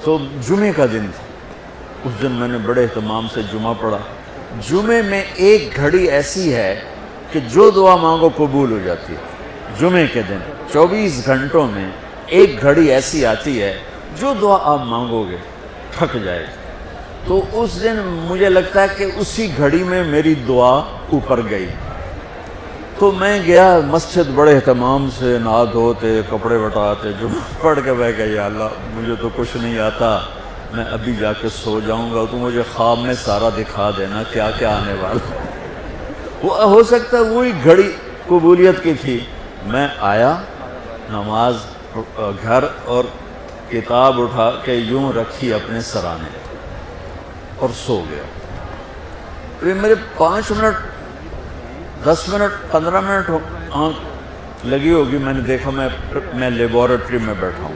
تو جمعے کا دن تھا، اس دن میں نے بڑے اہتمام سے جمعہ پڑھا۔ جمعے میں ایک گھڑی ایسی ہے کہ جو دعا مانگو قبول ہو جاتی ہے۔ جمعے کے دن 24 گھنٹوں میں ایک گھڑی ایسی آتی ہے جو دعا آپ مانگو گے تھک جائے گی۔ تو اس دن مجھے لگتا ہے کہ اسی گھڑی میں میری دعا اوپر گئی۔ تو میں گیا مسجد بڑے اہتمام سے، نہا دھوتے، کپڑے وٹاتے، جمعہ پڑھ کے بیٹھ گیا، یا اللہ مجھے تو کچھ نہیں آتا، میں ابھی جا کے سو جاؤں گا، تو مجھے خواب میں سارا دکھا دینا کیا کیا آنے والا۔ وہ ہو سکتا ہے وہی گھڑی قبولیت کی تھی۔ میں آیا نماز گھر اور کتاب اٹھا کے یوں رکھی اپنے سرانے اور سو گیا۔ پھر میرے 5 منٹ 10 منٹ 15 منٹ آنکھ لگی ہوگی، میں نے دیکھا میں لیبارٹری میں بیٹھا ہوں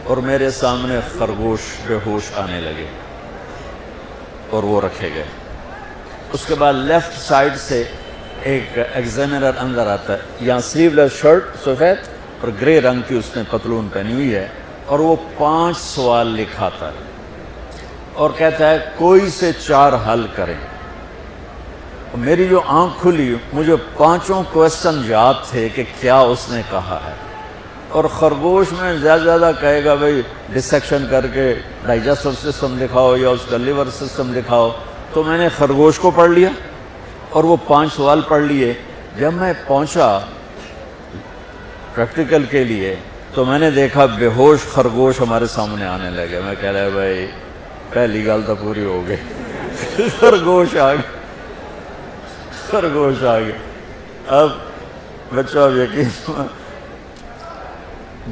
اور میرے سامنے خرگوش بے ہوش آنے لگے اور وہ رکھے گئے۔ اس کے بعد لیفٹ سائڈ سے ایک ایگزامینر اندر آتا ہے، یہاں سلیو لیس شرٹ سفید اور گرے رنگ کی اس نے پتلون پہنی ہوئی ہے، اور وہ 5 سوال لکھاتا ہے اور کہتا ہے کوئی سے 4 حل کریں۔ میری جو آنکھ کھلی، مجھے 5 کویسچن یاد تھے کہ کیا اس نے کہا ہے، اور خرگوش میں زیادہ کہے گا بھئی ڈسیکشن کر کے ڈائجسٹو سسٹم دکھاؤ یا اس کا لیور سسٹم دکھاؤ، تو میں نے خرگوش کو پڑھ لیا اور وہ 5 سوال پڑھ لیے۔ جب میں پہنچا پریکٹیکل کے لیے تو میں نے دیکھا بے ہوش خرگوش ہمارے سامنے آنے لگے۔ میں کہہ رہا بھائی پہلی گل تو پوری ہو گئی، خرگوش آ گئے، خرگوش آ گئے۔ اب بچہ یقین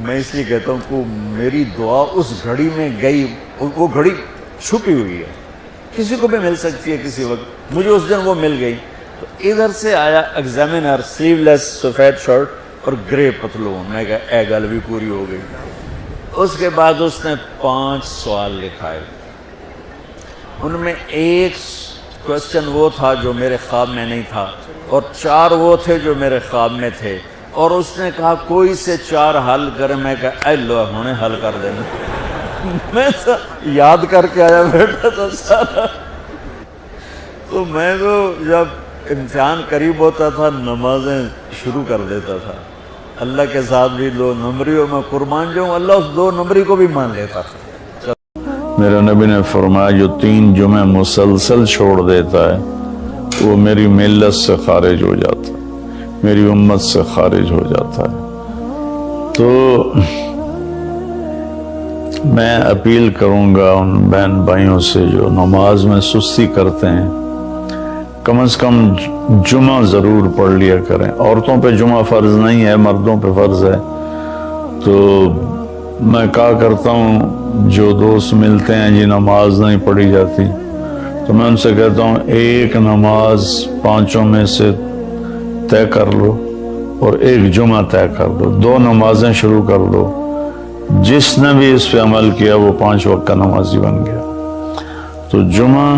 میں اس لیے کہتا ہوں کہ میری دعا اس گھڑی میں گئی، وہ گھڑی چھپی ہوئی ہے، کسی کو بھی مل سکتی ہے کسی وقت، مجھے اس دن وہ مل گئی۔ تو ادھر سے آیا ایگزامینر، سلیو لیس سفید شرٹ اور گرے پتلون، میں کہا اے گل بھی پوری ہو گئی۔ اس کے بعد اس نے 5 سوال لکھائے، ان میں ایک کویسچن وہ تھا جو میرے خواب میں نہیں تھا اور 4 وہ تھے جو میرے خواب میں تھے، اور اس نے کہا کوئی سے 4 حل کرے۔ میں کہا اے لو ہمیں حل کر دینا، میں تو یاد کر کے آیا بیٹھا تھا سارا۔ تو میں تو جب امتحان قریب ہوتا تھا نمازیں شروع کر دیتا تھا، اللہ کے ساتھ بھی 2 نمبریوں میں قربان جاؤں، اللہ اس 2 نمبری کو بھی مان لیتا تھا۔ میرے نبی نے فرمایا جو 3 جمعے مسلسل چھوڑ دیتا ہے وہ میری ملت سے خارج ہو جاتا ہے، میری امت سے خارج ہو جاتا ہے۔ تو میں اپیل کروں گا ان بہن بھائیوں سے جو نماز میں سستی کرتے ہیں، کم از کم جمعہ ضرور پڑھ لیا کریں۔ عورتوں پہ جمعہ فرض نہیں ہے، مردوں پہ فرض ہے۔ تو میں کہا کرتا ہوں جو دوست ملتے ہیں جی نماز نہیں پڑھی جاتی، تو میں ان سے کہتا ہوں ایک نماز 5 میں سے طے کر لو اور ایک جمعہ طے کر لو، 2 نمازیں شروع کر لو۔ جس نے بھی اس پہ عمل کیا وہ 5 وقت کا نمازی بن گیا۔ تو جمعہ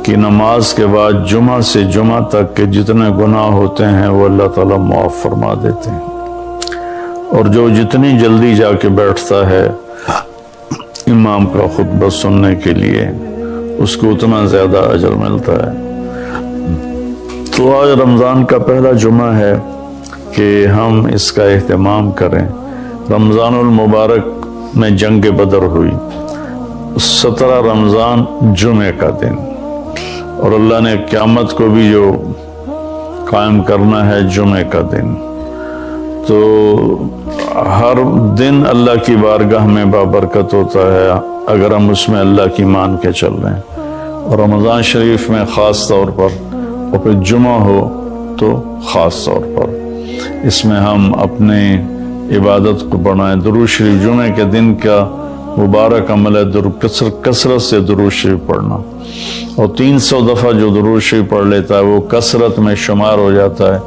کی نماز کے بعد جمعہ سے جمعہ تک کے جتنے گناہ ہوتے ہیں وہ اللہ تعالیٰ معاف فرما دیتے ہیں، اور جو جتنی جلدی جا کے بیٹھتا ہے امام کا خطبہ سننے کے لیے اس کو اتنا زیادہ اجر ملتا ہے۔ تو آج رمضان کا پہلا جمعہ ہے کہ ہم اس کا اہتمام کریں۔ رمضان المبارک میں جنگ بدر ہوئی، 17 رمضان جمعے کا دن، اور اللہ نے قیامت کو بھی جو قائم کرنا ہے جمعے کا دن۔ تو ہر دن اللہ کی بارگاہ میں بابرکت ہوتا ہے اگر ہم اس میں اللہ کی مان کے چل رہے ہیں، اور رمضان شریف میں خاص طور پر، اور پھر جمعہ ہو تو خاص طور پر اس میں ہم اپنے عبادت کو بڑھائیں۔ درود شریف جمعے کے دن کا مبارک عمل ہے کثرت سے درود شریف پڑھنا، اور 300 دفعہ جو درود شریف پڑھ لیتا ہے وہ کثرت میں شمار ہو جاتا ہے،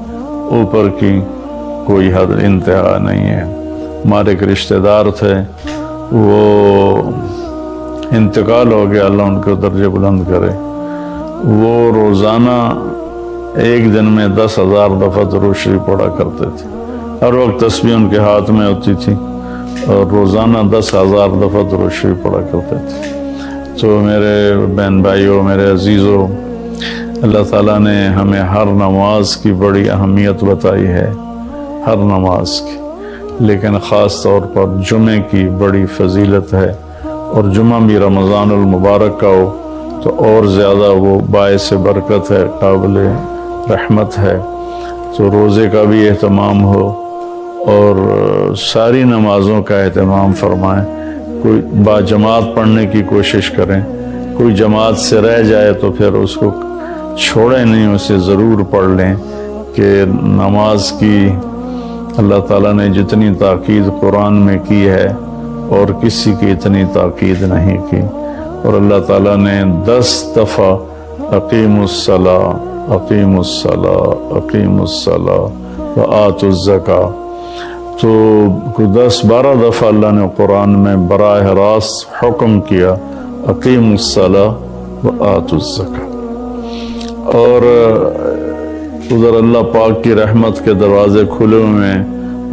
اوپر کی کوئی حد انتہا نہیں ہے۔ ہمارے ایک رشتہ دار تھے، وہ انتقال ہو گیا، اللہ ان کو درجے بلند کرے۔ وہ روزانہ ایک دن میں 10,000 دفعہ درود شریف پڑھا کرتے تھے، ہر وقت تسبیح ان کے ہاتھ میں ہوتی تھی، اور روزانہ 10,000 دفعہ درود شریف پڑھا کرتے تھے۔ تو میرے بہن بھائیوں، میرے عزیزوں، اللہ تعالیٰ نے ہمیں ہر نماز کی بڑی اہمیت بتائی ہے، ہر نماز کی، لیکن خاص طور پر جمعے کی بڑی فضیلت ہے، اور جمعہ بھی رمضان المبارک کا ہو تو اور زیادہ وہ باعث برکت ہے، قابل رحمت ہے۔ تو روزے کا بھی اہتمام ہو اور ساری نمازوں کا اہتمام فرمائیں، کوئی با جماعت پڑھنے کی کوشش کریں، کوئی جماعت سے رہ جائے تو پھر اس کو چھوڑیں نہیں، اسے ضرور پڑھ لیں، کہ نماز کی اللہ تعالیٰ نے جتنی تاکید قرآن میں کی ہے اور کسی کی اتنی تاکید نہیں کی۔ اور اللہ تعالیٰ نے 10 دفعہ اقیم الصلاۃ، اقیم الصلاۃ، اقیم الصلاۃ وآتوا الزکاۃ، تو 10-12 دفعہ اللہ نے قرآن میں براہ راست حکم کیا اقیم الصلاۃ وآتوا الزکاۃ۔ اور ادھر اللہ پاک کی رحمت کے دروازے کھلے ہوئے ہیں،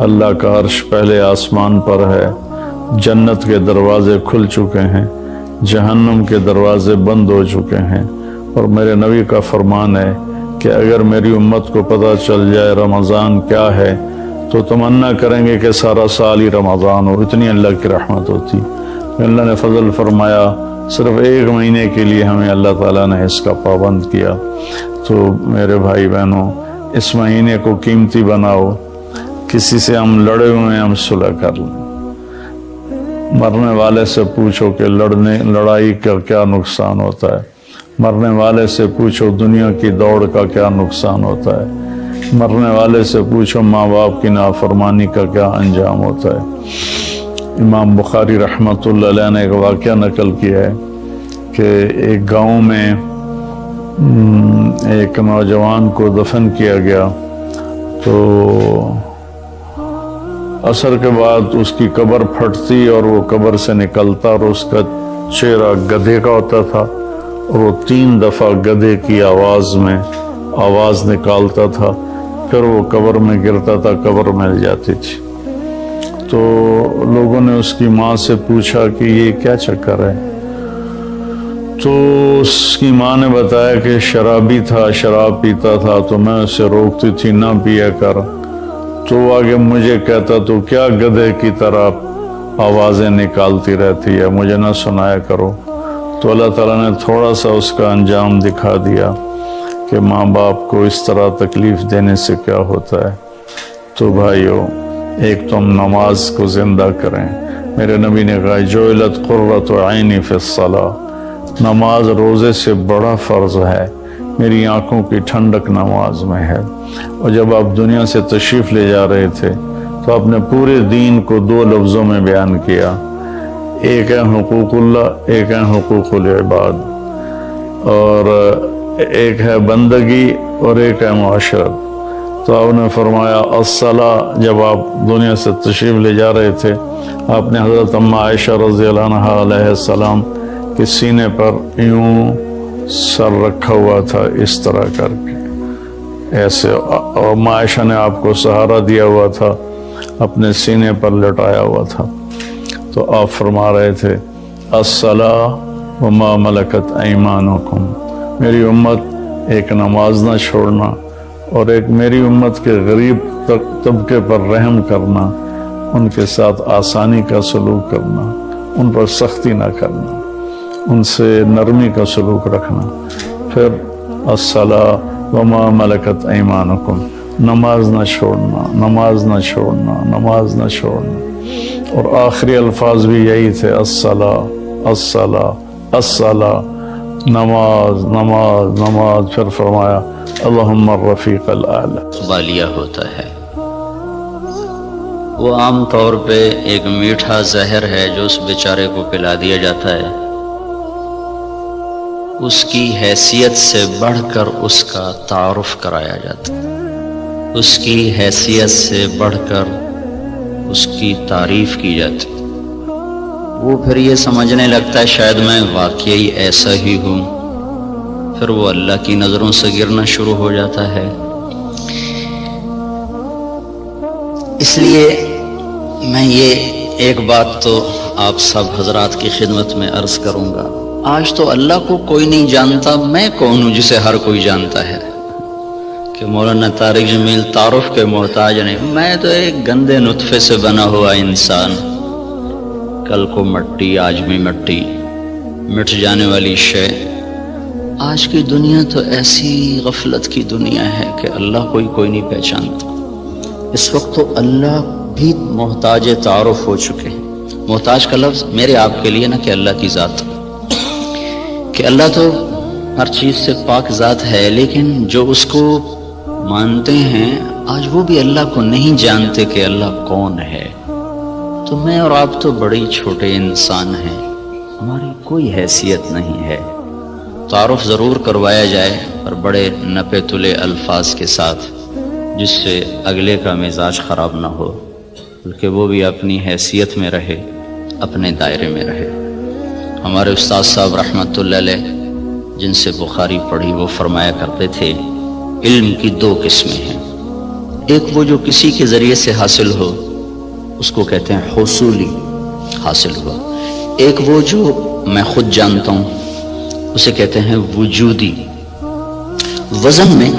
اللہ کا عرش پہلے آسمان پر ہے، جنت کے دروازے کھل چکے ہیں، جہنم کے دروازے بند ہو چکے ہیں۔ اور میرے نبی کا فرمان ہے کہ اگر میری امت کو پتہ چل جائے رمضان کیا ہے تو تمنا کریں گے کہ سارا سال ہی رمضان ہو، اتنی اللہ کی رحمت ہوتی۔ اللہ نے فضل فرمایا، صرف 1 مہینے کے لیے ہمیں اللہ تعالیٰ نے اس کا پابند کیا۔ تو میرے بھائی بہنوں، اس مہینے کو قیمتی بناؤ، کسی سے ہم لڑے ہوئے ہیں ہم صلح کر لیں، مرنے والے سے پوچھو کہ لڑائی کا کیا نقصان ہوتا ہے، مرنے والے سے پوچھو دنیا کی دوڑ کا کیا نقصان ہوتا ہے، مرنے والے سے پوچھو ماں باپ کی نافرمانی کا کیا انجام ہوتا ہے۔ امام بخاری رحمۃ اللہ علیہ نے ایک واقعہ نقل کیا ہے کہ ایک گاؤں میں ایک نوجوان کو دفن کیا گیا، تو عصر کے بعد اس کی قبر پھٹتی اور وہ قبر سے نکلتا، اور اس کا چہرہ گدھے کا ہوتا تھا، اور وہ 3 دفعہ گدھے کی آواز میں آواز نکالتا تھا، پھر وہ قبر میں گرتا تھا، قبر مل جاتی تھی۔ تو لوگوں نے اس کی ماں سے پوچھا کہ یہ کیا چکر ہے؟ تو اس کی ماں نے بتایا کہ شرابی تھا، شراب پیتا تھا، تو میں اسے روکتی تھی نہ پیا کر، تو آگے مجھے کہتا تو کیا گدھے کی طرح آوازیں نکالتی رہتی ہے، مجھے نہ سنایا کرو۔ تو اللہ تعالیٰ نے تھوڑا سا اس کا انجام دکھا دیا کہ ماں باپ کو اس طرح تکلیف دینے سے کیا ہوتا ہے۔ تو بھائیو، ایک تو ہم نماز کو زندہ کریں۔ میرے نبی نے کہا جعلت قرۃ عینی فی الصلاۃ، نماز روزے سے بڑا فرض ہے، میری آنکھوں کی ٹھنڈک نماز میں ہے۔ اور جب آپ دنیا سے تشریف لے جا رہے تھے تو آپ نے پورے دین کو 2 لفظوں میں بیان کیا، ایک ہے حقوق اللہ، ایک ہے حقوق العباد، اور ایک ہے بندگی اور ایک ہے معاشرت۔ تو آپ نے فرمایا الصلاۃ، جب آپ دنیا سے تشریف لے جا رہے تھے آپ نے حضرت اماں عائشہ رضی اللہ عنہا علیہ السلام کے سینے پر یوں سر رکھا ہوا تھا، اس طرح کر کے ایسے، اور اماں عائشہ نے آپ کو سہارا دیا ہوا تھا، اپنے سینے پر لٹایا ہوا تھا۔ تو آپ فرما رہے تھے الصلاۃ وما ملکت ایمانکم، میری امت ایک نماز نہ چھوڑنا، اور ایک میری امت کے غریب طبقے پر رحم کرنا، ان کے ساتھ آسانی کا سلوک کرنا، ان پر سختی نہ کرنا، ان سے نرمی کا سلوک رکھنا۔ پھر الصلاۃ وما ملکت ایمانکم، نماز نہ چھوڑنا، نماز نہ چھوڑنا، نماز نہ چھوڑنا۔ اور آخری الفاظ بھی یہی تھے، الصلاۃ الصلاۃ الصلاۃ، نماز نماز نماز۔ پھر فرمایا اللہم الرفیق الاعلی۔ بالیہ ہوتا ہے، وہ عام طور پہ ایک میٹھا زہر ہے جو اس بیچارے کو پلا دیا جاتا ہے، اس کی حیثیت سے بڑھ کر اس کا تعارف کرایا جاتا ہے، اس کی حیثیت سے بڑھ کر اس کی تعریف کی جاتی، وہ پھر یہ سمجھنے لگتا ہے شاید میں واقعی ایسا ہی ہوں، پھر وہ اللہ کی نظروں سے گرنا شروع ہو جاتا ہے۔ اس لیے میں یہ ایک بات تو آپ سب حضرات کی خدمت میں عرض کروں گا، آج تو اللہ کو کوئی نہیں جانتا، میں کون ہوں جسے ہر کوئی جانتا ہے کہ مولانا طارق جمیل تعارف کے محتاج نہیں، میں تو ایک گندے نطفے سے بنا ہوا انسان، کل کو مٹی آج بھی مٹی، مٹ جانے والی شے۔ آج کی دنیا تو ایسی غفلت کی دنیا ہے کہ اللہ کوئی نہیں پہچانتا۔ اس وقت تو اللہ بھی محتاج تعارف ہو چکے ہیں۔ محتاج کا لفظ میرے آپ کے لیے نہ کہ اللہ کی ذات، کہ اللہ تو ہر چیز سے پاک ذات ہے، لیکن جو اس کو مانتے ہیں آج وہ بھی اللہ کو نہیں جانتے کہ اللہ کون ہے۔ تو میں اور آپ تو بڑے چھوٹے انسان ہیں، ہماری کوئی حیثیت نہیں ہے۔ تعارف ضرور کروایا جائے اور بڑے نپے تلے الفاظ کے ساتھ، جس سے اگلے کا مزاج خراب نہ ہو، بلکہ وہ بھی اپنی حیثیت میں رہے، اپنے دائرے میں رہے۔ ہمارے استاد صاحب رحمۃ اللہ علیہ جن سے بخاری پڑھی، وہ فرمایا کرتے تھے علم کی دو قسمیں ہیں، ایک وہ جو کسی کے ذریعے سے حاصل ہو، اس کو کہتے ہیں حصولی، حاصل ہوا، ایک وہ جو میں خود جانتا ہوں، اسے کہتے ہیں وجودی۔ وزن میں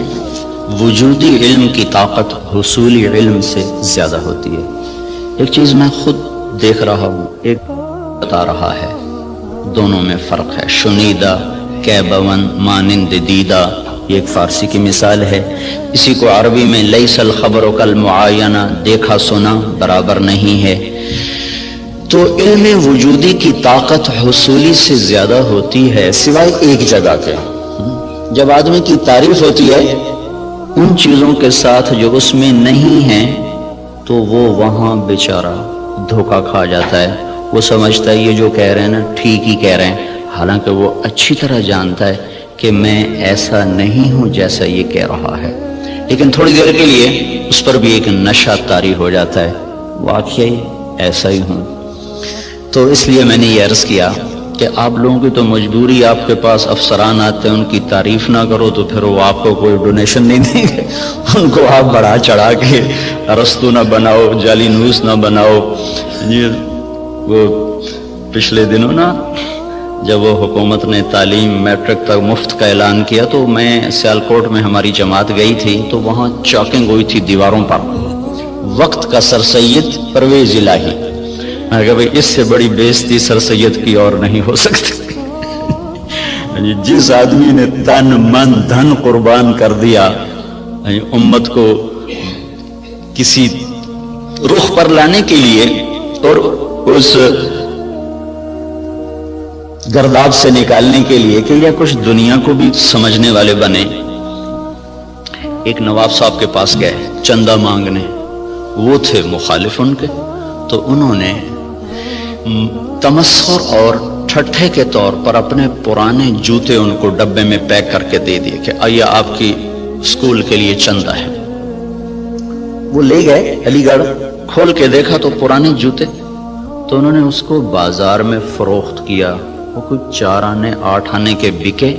وجودی علم کی طاقت حصولی علم سے زیادہ ہوتی ہے۔ ایک چیز میں خود دیکھ رہا ہوں، ایک بتا رہا ہے، دونوں میں فرق ہے۔ شنیدہ کیبون مانند دیدہ، یہ ایک فارسی کی مثال ہے، اسی کو عربی میں لیس الخبر کالمعاینہ، دیکھا سنا برابر نہیں ہے۔ تو علم وجودی کی طاقت حصولی سے زیادہ ہوتی ہے، سوائے ایک جگہ کے، جب آدمی کی تعریف ہوتی ہے ان چیزوں کے ساتھ جو اس میں نہیں ہیں، تو وہ وہاں بیچارہ دھوکہ کھا جاتا ہے۔ وہ سمجھتا ہے یہ جو کہہ رہے ہیں نا ٹھیک ہی کہہ رہے ہیں، حالانکہ وہ اچھی طرح جانتا ہے کہ میں ایسا نہیں ہوں جیسا یہ کہہ رہا ہے، لیکن تھوڑی دیر کے لیے اس پر بھی ایک نشہ طاری ہو جاتا ہے، واقعی ایسا ہی ہوں۔ تو اس لیے میں نے یہ عرض کیا کہ آپ لوگوں کی تو مجبوری، آپ کے پاس افسران آتے ہیں، ان کی تعریف نہ کرو تو پھر وہ آپ کو کوئی ڈونیشن نہیں دیں گے، ان کو آپ بڑھا چڑھا کے ارسطو نہ بناؤ، جعلی نوس نہ بناؤ۔ یہ وہ پچھلے دنوں نا جب وہ حکومت نے تعلیم میٹرک تک مفت کا اعلان کیا، تو میں سیالکوٹ میں ہماری جماعت گئی تھی، تو وہاں چاکنگ ہوئی تھی دیواروں پر، وقت کا سر سید پرویز الہی۔ میں کہا بھائی اس سے بڑی بےزتی سر سید کی اور نہیں ہو سکتی۔ جس آدمی نے تن من دھن قربان کر دیا امت کو کسی رخ پر لانے کے لیے اور اس گرداب سے نکالنے کے لیے کہ یہ کچھ دنیا کو بھی سمجھنے والے بنے۔ ایک نواب صاحب کے پاس گئے چندہ مانگنے، وہ تھے مخالف ان کے، تو انہوں نے تمسخر اور ٹھٹھے کے طور پر اپنے پرانے جوتے ان کو ڈبے میں پیک کر کے دے دیے کہ آئیے آپ کی اسکول کے لیے چندہ ہے۔ وہ لے گئے علی گڑھ، کھول کے دیکھا تو پرانے جوتے، تو انہوں نے اس کو بازار میں فروخت کیا، وہ کوئی 4 آنے 8 آنے کے بکے،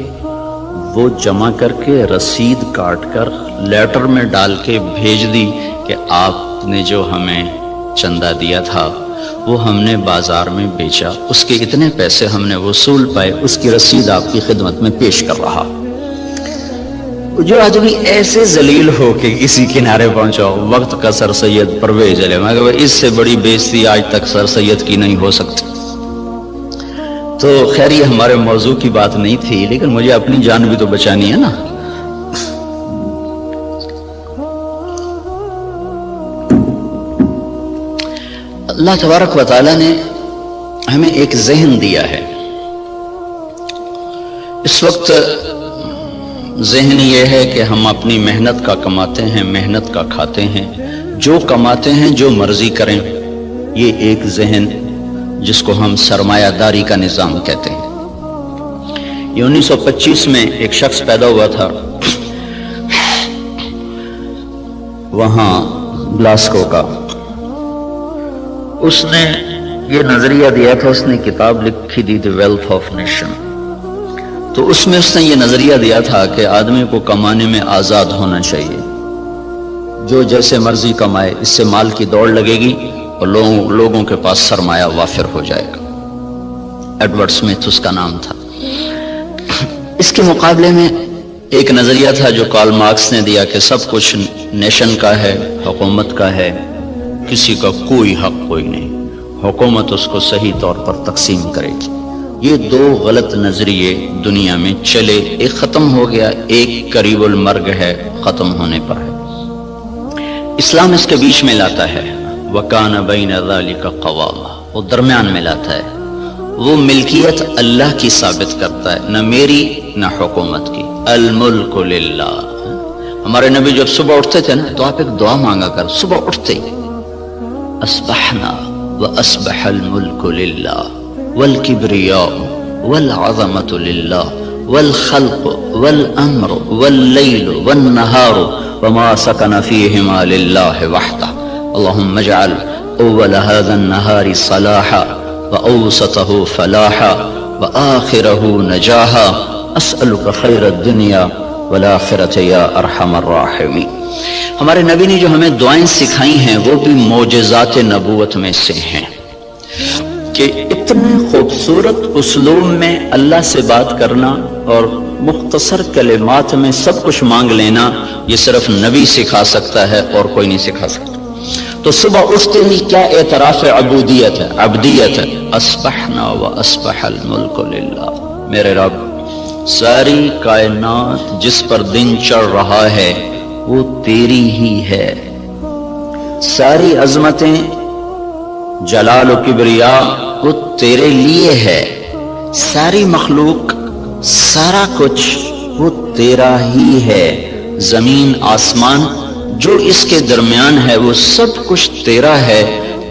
وہ جمع کر کے رسید کاٹ کر لیٹر میں ڈال کے بھیج دی کہ آپ نے جو ہمیں چندہ دیا تھا وہ ہم نے بازار میں بیچا، اس کے اتنے پیسے ہم نے وصول پائے، اس کی رسید آپ کی خدمت میں پیش کر رہا۔ جو آدمی ایسے ذلیل ہو کہ اسی کنارے پہنچاؤ، وقت کا سر سید پرویز علیہ، میں کہا اس سے بڑی بےزتی آج تک سر سید کی نہیں ہو سکتی۔ تو خیر یہ ہمارے موضوع کی بات نہیں تھی، لیکن مجھے اپنی جان بھی تو بچانی ہے نا۔ اللہ تبارک و تعالیٰ نے ہمیں ایک ذہن دیا ہے۔ اس وقت ذہن یہ ہے کہ ہم اپنی محنت کا کماتے ہیں، محنت کا کھاتے ہیں، جو کماتے ہیں جو مرضی کریں، یہ ایک ذہن جس کو ہم سرمایہ داری کا نظام کہتے ہیں۔ یہ 1925 میں ایک شخص پیدا ہوا تھا وہاں گلاسکو کا، اس نے یہ نظریہ دیا تھا، اس نے کتاب لکھی تھی دی ویلتھ آف نیشن، تو اس میں اس نے یہ نظریہ دیا تھا کہ آدمی کو کمانے میں آزاد ہونا چاہیے، جو جیسے مرضی کمائے، اس سے مال کی دوڑ لگے گی اور لوگوں کے پاس سرمایہ وافر ہو جائے گا۔ ایڈورڈ سمتھ اس کا نام تھا۔ اس کے مقابلے میں ایک نظریہ تھا جو کارل مارکس نے دیا کہ سب کچھ نیشن کا ہے، حکومت کا ہے، کسی کا کوئی حق کوئی نہیں، حکومت اس کو صحیح طور پر تقسیم کرے گی۔ یہ دو غلط نظریے دنیا میں چلے، ایک ختم ہو گیا، ایک قریب المرگ ہے، ختم ہونے پر ہے۔ اسلام اس کے بیچ میں لاتا ہے، وَكَانَ بَيْنَ ذَلِكَ قَوَامًا، وہ درمیان میں لاتا ہے۔ وہ ملکیت اللہ کی ثابت کرتا ہے، نہ میری نہ حکومت کی۔ الملک للہ۔ ہمارے نبی جب صبح اٹھتے تھے نا تو آپ ایک دعا مانگا کر، صبح اٹھتے ہی اصبحنا واصبح الملک للہ والکبریاء والعظمۃ للہ والخلق والامر واللیل والنہار وما سکن فیہما للہ وحدہ اللہم اجعل اول هذا النہار صلاحا وأوسطه فلاحا وآخره نجاحا أسألك خير الدنيا والآخرة یا ارحم الراحمین۔ ہمارے نبی نے جو ہمیں دعائیں سکھائی ہیں وہ بھی معجزات نبوت میں سے ہیں کہ اتنے خوبصورت اسلوب میں اللہ سے بات کرنا اور مختصر کلمات میں سب کچھ مانگ لینا، یہ صرف نبی سکھا سکتا ہے اور کوئی نہیں سکھا سکتا۔ تو صبح اٹھتے ہی کیا اعتراف عبودیت ہے، عبدیت ہے، اصبحنا واصبح الملک للہ۔ میرے رب، ساری کائنات جس پر دن چڑھ رہا ہے وہ تیری ہی ہے، ساری عظمتیں، جلال و کبریا وہ تیرے لیے ہے، ساری مخلوق، سارا کچھ وہ تیرا ہی ہے، زمین آسمان جو اس کے درمیان ہے وہ سب کچھ تیرا ہے۔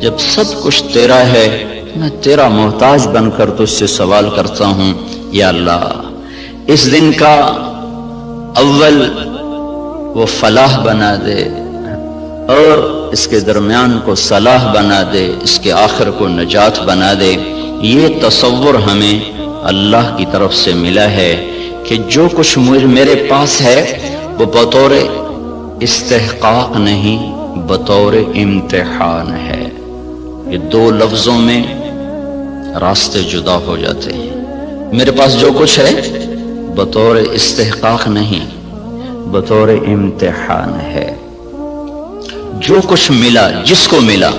جب سب کچھ تیرا ہے میں تیرا محتاج بن کر تجھ سے سوال کرتا ہوں، یا اللہ اس دن کا اول وہ فلاح بنا دے اور اس کے درمیان کو صلاح بنا دے، اس کے آخر کو نجات بنا دے۔ یہ تصور ہمیں اللہ کی طرف سے ملا ہے کہ جو کچھ میرے پاس ہے وہ بطور استحقاق نہیں، بطور امتحان ہے۔ یہ دو لفظوں میں راستے جدا ہو جاتے ہیں۔ میرے پاس جو کچھ ہے بطور استحقاق نہیں، بطور امتحان ہے۔ جو کچھ ملا، جس کو ملا،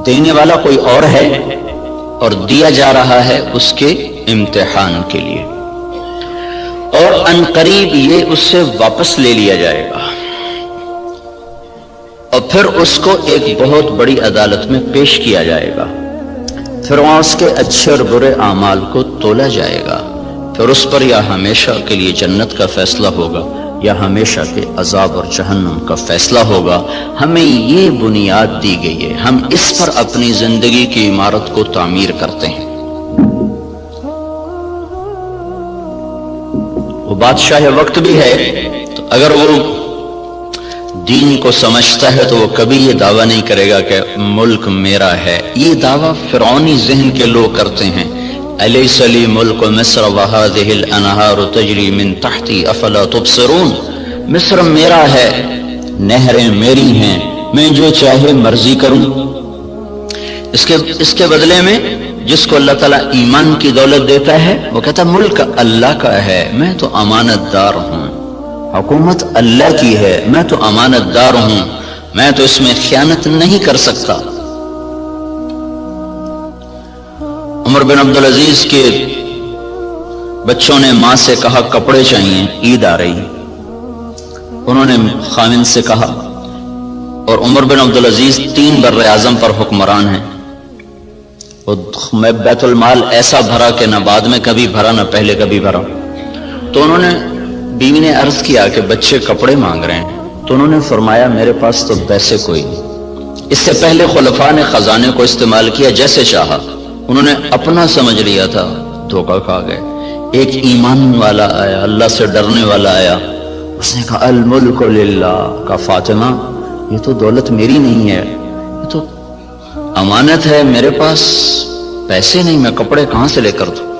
دینے والا کوئی اور ہے اور دیا جا رہا ہے اس کے امتحان کے لیے، اور عنقریب یہ اس سے واپس لے لیا جائے گا اور پھر اس کو ایک بہت بڑی عدالت میں پیش کیا جائے گا، پھر وہاں اس کے اچھے اور برے اعمال کو تولا جائے گا، پھر اس پر یا ہمیشہ کے لیے جنت کا فیصلہ ہوگا یا ہمیشہ کے عذاب اور جہنم کا فیصلہ ہوگا۔ ہمیں یہ بنیاد دی گئی ہے، ہم اس پر اپنی زندگی کی عمارت کو تعمیر کرتے ہیں۔ وہ بادشاہ وقت بھی ہے تو اگر وہ دین کو سمجھتا ہے تو وہ کبھی یہ دعویٰ نہیں کرے گا کہ ملک میرا ہے۔ یہ دعویٰ فرعونی ذہن کے لوگ کرتے ہیں، الیس لی ملک مصر وہذہ الانہار تجری من تحتی افلا تبصرون، مصر میرا ہے، نہریں میری ہیں، میں جو چاہے مرضی کروں۔ اس کے بدلے میں جس کو اللہ تعالیٰ ایمان کی دولت دیتا ہے وہ کہتا ہے ملک اللہ کا ہے، میں تو امانت دار ہوں، حکومت اللہ کی ہے، میں تو امانت دار ہوں، میں تو اس میں خیانت نہیں کر سکتا۔ عمر بن عبدالعزیز کے بچوں نے ماں سے کہا کپڑے چاہیے، عید آ رہی، انہوں نے خاوند سے کہا، اور عمر بن عبدالعزیز 3 بر اعظم پر حکمران ہیں، میں بیت المال ایسا بھرا کہ نہ بعد میں کبھی بھرا نہ پہلے کبھی بھرا۔ تو انہوں نے، بیوی نے عرض کیا کہ بچے کپڑے مانگ رہے ہیں، تو انہوں نے فرمایا میرے پاس تو پیسے کوئی نہیں۔ اس سے پہلے خلفاء نے خزانے کو استعمال کیا جیسے چاہا، انہوں نے اپنا سمجھ لیا تھا، دھوکہ کھا گئے۔ ایک ایمان والا آیا، اللہ سے ڈرنے والا آیا، اس نے کہا الملک للہ، کہا فاطمہ یہ تو دولت میری نہیں ہے، یہ تو امانت ہے، میرے پاس پیسے نہیں، میں کپڑے کہاں سے لے کر دوں؟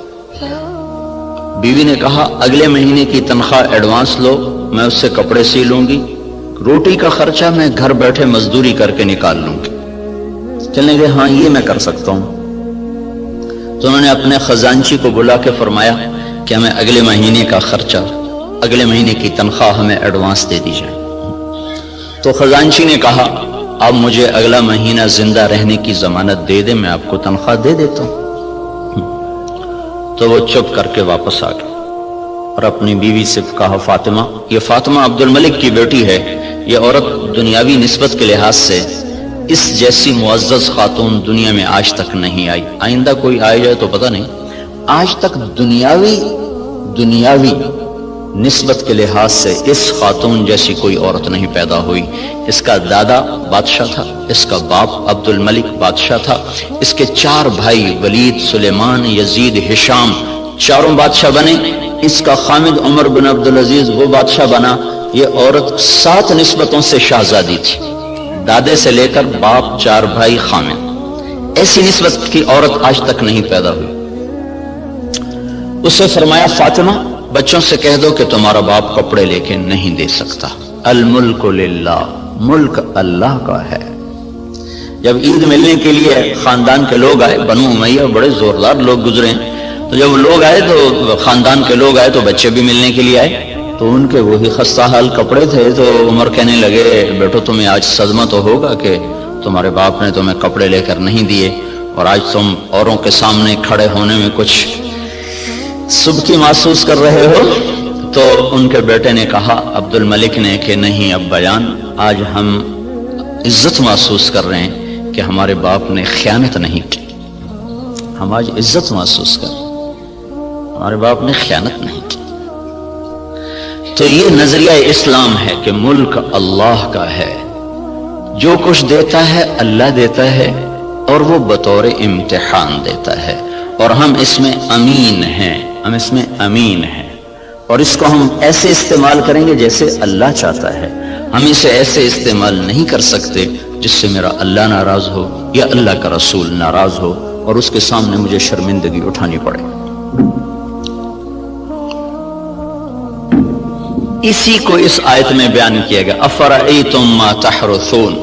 بیوی نے کہا اگلے مہینے کی تنخواہ ایڈوانس لو، میں اس سے کپڑے سی لوں گی، روٹی کا خرچہ میں گھر بیٹھے مزدوری کر کے نکال لوں گی۔ چلنے گئے، ہاں یہ میں کر سکتا ہوں. تو انہوں نے اپنے خزانچی کو بلا کے فرمایا کہ ہمیں اگلے مہینے کا خرچہ، اگلے مہینے کی تنخواہ ہمیں ایڈوانس دے دی جائے. تو خزانچی نے کہا اب مجھے اگلا مہینہ زندہ رہنے کی ضمانت دے دے، میں آپ کو تنخواہ دے دیتا ہوں. تو وہ چپ کر کے واپس آ گئے اور اپنی بیوی سے کہا فاطمہ، یہ فاطمہ عبد الملک کی بیٹی ہے، یہ عورت دنیاوی نسبت کے لحاظ سے اس جیسی معزز خاتون دنیا میں آج تک نہیں آئی، آئندہ کوئی آئے جائے تو پتہ نہیں، آج تک دنیاوی نسبت کے لحاظ سے اس خاتون جیسی کوئی عورت نہیں پیدا ہوئی. اس کا دادا بادشاہ تھا، اس کا باپ عبد الملک بادشاہ تھا، اس کے 4 بھائی ولید، سلیمان، یزید، ہشام، چاروں بادشاہ بنے. اس کا خامد عمر بن عبدالعزیز وہ بادشاہ بنا. یہ عورت 7 نسبتوں سے شہزادی تھی، دادے سے لے کر باپ، 4 بھائی، خامد. ایسی نسبت کی عورت آج تک نہیں پیدا ہوئی. اسے فرمایا فاطمہ بچوں سے کہہ دو کہ تمہارا باپ کپڑے لے کے نہیں دے سکتا. الملک للہ، ملک اللہ کا ہے. جب عید ملنے کے لیے خاندان کے لوگ آئے، بنو امیہ بڑے زوردار لوگ گزرے ہیں، تو جب لوگ آئے تو خاندان کے لوگ آئے تو بچے بھی ملنے کے لیے آئے، تو ان کے وہی خستہ حال کپڑے تھے. تو عمر کہنے لگے بیٹو تمہیں آج صدمہ تو ہوگا کہ تمہارے باپ نے تمہیں کپڑے لے کر نہیں دیے، اور آج تم اوروں کے سامنے کھڑے ہونے میں کچھ سبکی محسوس کر رہے ہو. تو ان کے بیٹے نے کہا عبد الملک نے کہ نہیں ابا جان، آج ہم عزت محسوس کر رہے ہیں کہ ہمارے باپ نے خیانت نہیں کی. ہم آج عزت محسوس کر رہے ہیں، ہمارے باپ نے خیانت نہیں کی. تو یہ نظریہ اسلام ہے کہ ملک اللہ کا ہے، جو کچھ دیتا ہے اللہ دیتا ہے، اور وہ بطور امتحان دیتا ہے، اور ہم اس میں امین ہیں، ہم اس میں امین ہیں، اور اس کو ہم ایسے استعمال کریں گے جیسے اللہ چاہتا ہے. ہم اسے ایسے استعمال نہیں کر سکتے جس سے میرا اللہ ناراض ہو یا اللہ کا رسول ناراض ہو اور اس کے سامنے مجھے شرمندگی اٹھانی پڑے. اسی کو اس آیت میں بیان کیا گیا افرأیتم ما تحرثون،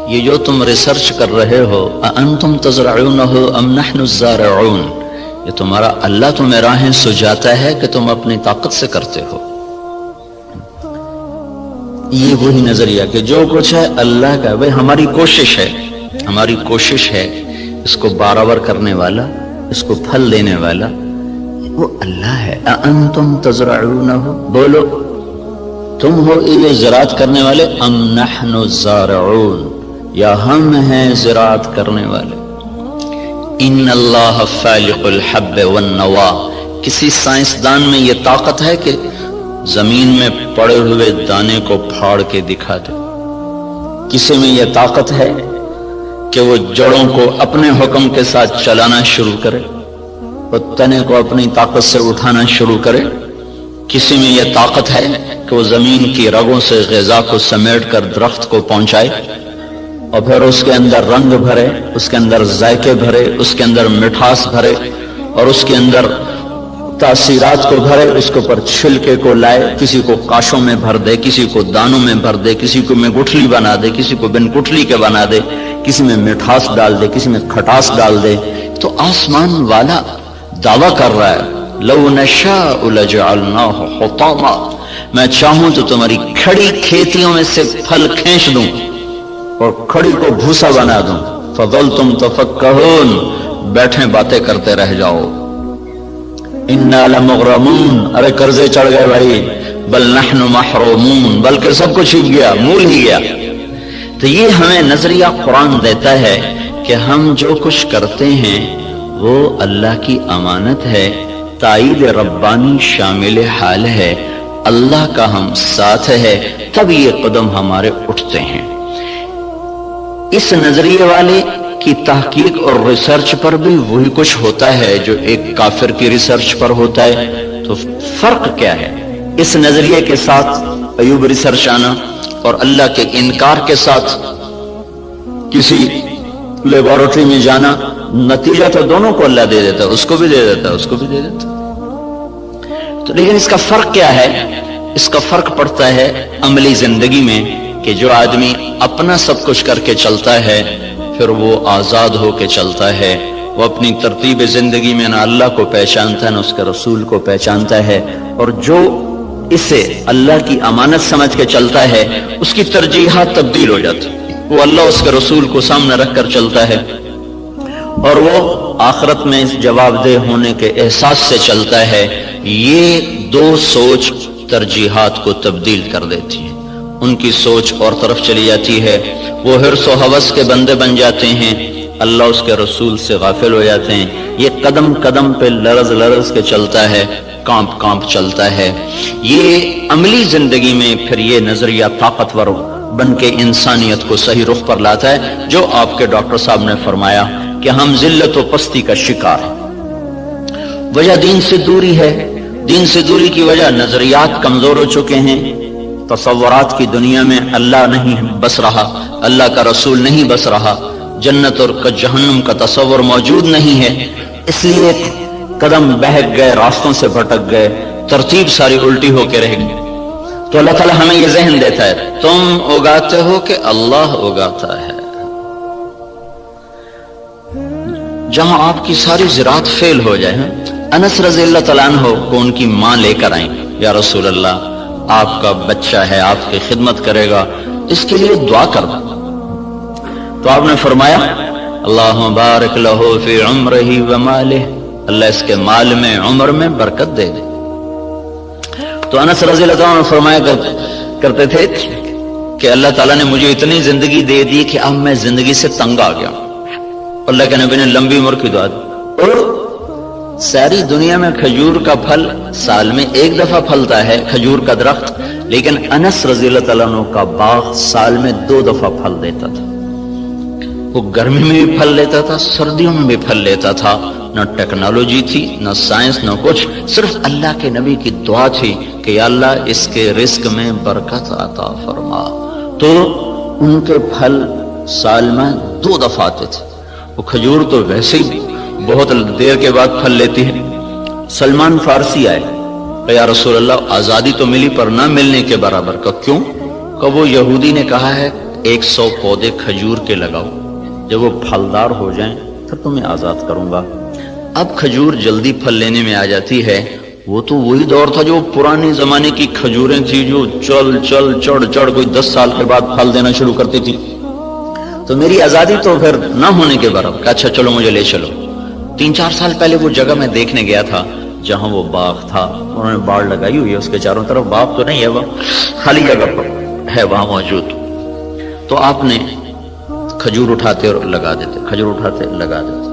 یہ جو تم ریسرچ کر رہے ہو، اانتم تزرعونہ ام نحن الزارعون، یہ تمہارا اللہ تمہیں راہیں سجاتا ہے کہ تم اپنی طاقت سے کرتے ہو. یہ وہی نظریہ کہ جو کچھ ہے اللہ کا. بھائی ہماری کوشش ہے اس کو برابر کرنے والا، اس کو پھل دینے والا وہ اللہ ہے. اانتم تزرعونہ، بولو تم ہو یہ زراعت کرنے والے، ام نحن الزارعون، یا ہم ہیں زراعت کرنے والے. ان اللہ فالق الحب والنوا، کسی سائنسدان میں یہ طاقت ہے کہ زمین میں پڑے ہوئے دانے کو پھاڑ کے دکھا دے؟ کسی میں یہ طاقت ہے کہ وہ جڑوں کو اپنے حکم کے ساتھ چلانا شروع کرے، وہ تنے کو اپنی طاقت سے اٹھانا شروع کرے؟ کسی میں یہ طاقت ہے کہ وہ زمین کی رگوں سے غذا کو سمیٹ کر درخت کو پہنچائے اور پھر اس کے اندر رنگ بھرے، اس کے اندر ذائقے بھرے، اس کے اندر مٹھاس بھرے، اور اس کے اندر تاثیرات کو بھرے، اس کے اوپر چھلکے کو لائے، کسی کو کاشوں میں بھر دے، کسی کو دانوں میں بھر دے، کسی کو میں گٹھلی بنا دے، کسی کو بن گٹھلی کے بنا دے، کسی میں مٹھاس ڈال دے، کسی میں کھٹاس ڈال دے. تو آسمان والا دعویٰ کر رہا ہے لو نشاء لجعلناہ حطاما، میں چاہوں تو تمہاری کھڑی کھیتیوں میں سے پھل کھینچ دوں اور کھڑی کو بھوسا بنا دوں. فظلتم تفکہون، بیٹھے باتیں کرتے رہ جاؤ. انا لمغرمون، ارے قرضے چڑھ گئے بھائی. بل نحن محرومون، بلکہ سب کچھ چھپ گیا، مول ہی گیا. تو یہ ہمیں نظریہ قرآن دیتا ہے کہ ہم جو کچھ کرتے ہیں وہ اللہ کی امانت ہے، تائید ربانی شامل حال ہے، اللہ کا ہم ساتھ ہے، تب یہ قدم ہمارے اٹھتے ہیں. اس نظریے والے کی تحقیق اور ریسرچ پر بھی وہی کچھ ہوتا ہے جو ایک کافر کی ریسرچ پر ہوتا ہے. تو فرق کیا ہے اس نظریے کے ساتھ ایوب ریسرچ آنا اور اللہ کے انکار کے ساتھ کسی لیبارٹری میں جانا؟ نتیجہ تو دونوں کو اللہ دے دیتا ہے، اس کو بھی دے دیتا ہے، اس کو بھی دے دیتا ہے. تو لیکن اس کا فرق کیا ہے؟ اس کا فرق پڑتا ہے عملی زندگی میں کہ جو آدمی اپنا سب کچھ کر کے چلتا ہے پھر وہ آزاد ہو کے چلتا ہے. وہ اپنی ترتیب زندگی میں نہ اللہ کو پہچانتا ہے نہ اس کے رسول کو پہچانتا ہے، اور جو اسے اللہ کی امانت سمجھ کے چلتا ہے اس کی ترجیحات تبدیل ہو جاتی. وہ اللہ اس کے رسول کو سامنے رکھ کر چلتا ہے، اور وہ آخرت میں جواب دہ ہونے کے احساس سے چلتا ہے. یہ دو سوچ ترجیحات کو تبدیل کر دیتی ہے. ان کی سوچ اور طرف چلی جاتی ہے. وہ حرص و ہوس کے بندے بن جاتے ہیں، اللہ اس کے رسول سے غافل ہو جاتے ہیں. یہ قدم قدم پہ لرز لرز کے چلتا ہے، کانپ کانپ چلتا ہے. یہ عملی زندگی میں پھر یہ نظریہ طاقتور بن کے انسانیت کو صحیح رخ پر لاتا ہے، جو آپ کے ڈاکٹر صاحب نے فرمایا کہ ہم ذلت و پستی کا شکار ہیں. وجہ دین سے دوری ہے. دین سے دوری کی وجہ نظریات کمزور ہو چکے ہیں. تصورات کی دنیا میں اللہ نہیں بس رہا، اللہ کا رسول نہیں بس رہا، جنت اور جہنم کا تصور موجود نہیں ہے. اس لیے قدم بہک گئے، راستوں سے بھٹک گئے، ترتیب ساری الٹی ہو کے رہ گئی. تو اللہ تعالیٰ ہمیں یہ ذہن دیتا ہے، تم اگاتے ہو کہ اللہ اگاتا ہے. جہاں آپ کی ساری زراعت فیل ہو جائے. انس رضی اللہ تعالیٰ عنہ کو ان کی ماں لے کر آئیں، یا رسول اللہ آپ کا بچہ ہے، آپ کی خدمت کرے گا، اس کے لیے دعا کر دو. تو آپ نے فرمایا اللہم بارک لہو فی عمرہ ومالہ، اللہ اس کے مال میں عمر میں برکت دے دے. تو انس رضی اللہ تعالیٰ عنہ فرمایا کرتے تھے کہ اللہ تعالیٰ نے مجھے اتنی زندگی دے دی کہ اب میں زندگی سے تنگ آ گیا. اللہ کے نبی نے لمبی عمر کی دعا دی. اور ساری دنیا میں کھجور کا پھل سال میں ایک دفعہ پھلتا ہے، کھجور کا درخت، لیکن انس رضی اللہ تعالیٰ عنہ کا باغ سال میں 2 دفعہ پھل دیتا تھا. وہ گرمی میں بھی پھل لیتا تھا، سردیوں میں بھی پھل لیتا تھا. نہ ٹیکنالوجی تھی، نہ سائنس، نہ کچھ، صرف اللہ کے نبی کی دعا تھی کہ یا اللہ اس کے رزق میں برکت عطا فرما. تو ان کے پھل سال میں 2 دفعہ آتے تھے. وہ کھجور تو ویسے ہی بہت دیر کے بعد پھل لیتی ہے. سلمان فارسی آئے کہ یا رسول اللہ آزادی تو ملی پر نہ ملنے کے برابر. کا کیوں؟ کہ وہ یہودی نے کہا ہے 100 پودے کھجور کے لگاؤ، جب وہ پھلدار ہو جائیں پھر تمہیں آزاد کروں گا. اب کھجور جلدی پھل لینے میں آ جاتی ہے. وہ تو وہی دور تھا جو پرانے زمانے کی کھجوریں تھی جو چل چڑھ چڑھ کوئی 10 سال کے بعد پھل دینا شروع کرتی تھی. تو میری آزادی تو پھر نہ ہونے کے برابر. کہ اچھا چلو مجھے لے چلو. 3-4 سال پہلے وہ جگہ میں دیکھنے گیا تھا جہاں وہ باغ تھا. انہوں نے باڑ لگائی ہوئی ہے اس کے چاروں طرف. باغ تو نہیں ہے، وہ خالی جگہ پر ہے وہاں موجود. تو آپ نے کھجور اٹھاتے اور لگا دیتے، کھجور اٹھاتے لگا دیتے.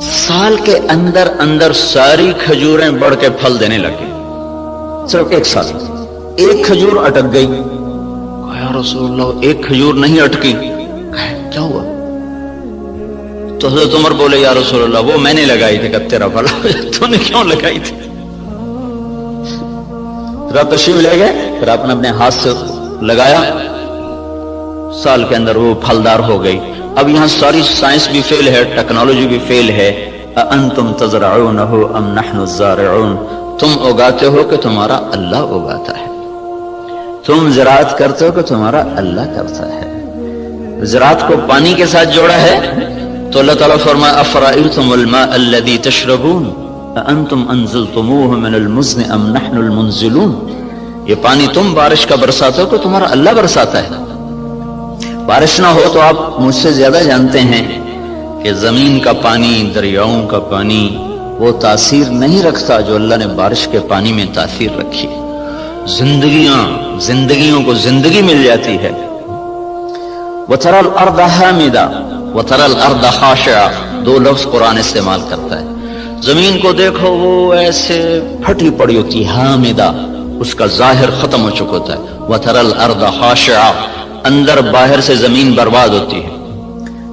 سال کے اندر اندر ساری کھجوریں بڑھ کے پھل دینے لگے. صرف 1 سال. ایک کھجور اٹک گئی. یا رسول اللہ ایک کھجور نہیں اٹکی. کیا ہوا؟ تو حضرت عمر بولے یا رسول اللہ وہ میں نے لگائی تھی. کہ تیرا بھلا تو نے کیوں لگائی تھی؟ پھر آپ تشریف لے گئے، پھر آپ نے اپنے ہاتھ سے لگایا، سال کے اندر وہ پھلدار ہو گئی. اب یہاں ساری سائنس بھی فیل ہے، ٹیکنالوجی بھی فیل ہے. اَأَنْتُمْ تَزْرَعُونَهُ أَمْ نَحْنُ الزَّارِعُونَ، تم اگاتے ہو کہ تمہارا اللہ اگاتا ہے. تم زراعت کرتے ہو کہ تمہارا اللہ کرتا ہے. زراعت کو پانی کے ساتھ جوڑا ہے تو اللہ تعالیٰ فرمایا افرأیتم الماء الذی تشربون اانتم انزلتموه من المزن ام نحن المنزلون. یہ پانی تم بارش کا برساتے ہو کہ تمہارا اللہ برساتا ہے. بارش نہ ہو تو آپ مجھ سے زیادہ جانتے ہیں کہ زمین کا پانی، دریاؤں کا پانی وہ تاثیر نہیں رکھتا جو اللہ نے بارش کے پانی میں تاثیر رکھی. زندگیوں کو زندگی مل جاتی ہے. وَتَرَى الْأَرْضَ حَامِدًا وَتَرَى الْأَرْضَ خَاشِعًا، 2 لفظ قرآن استعمال کرتا ہے. زمین کو دیکھو وہ ایسے پھٹی پڑی ہوتی ہے، حامدہ، اس کا ظاہر ختم ہو چکا ہوتا ہے. وَتَرَى الْأَرْضَ خَاشِعًا، اندر باہر سے زمین برباد ہوتی ہے.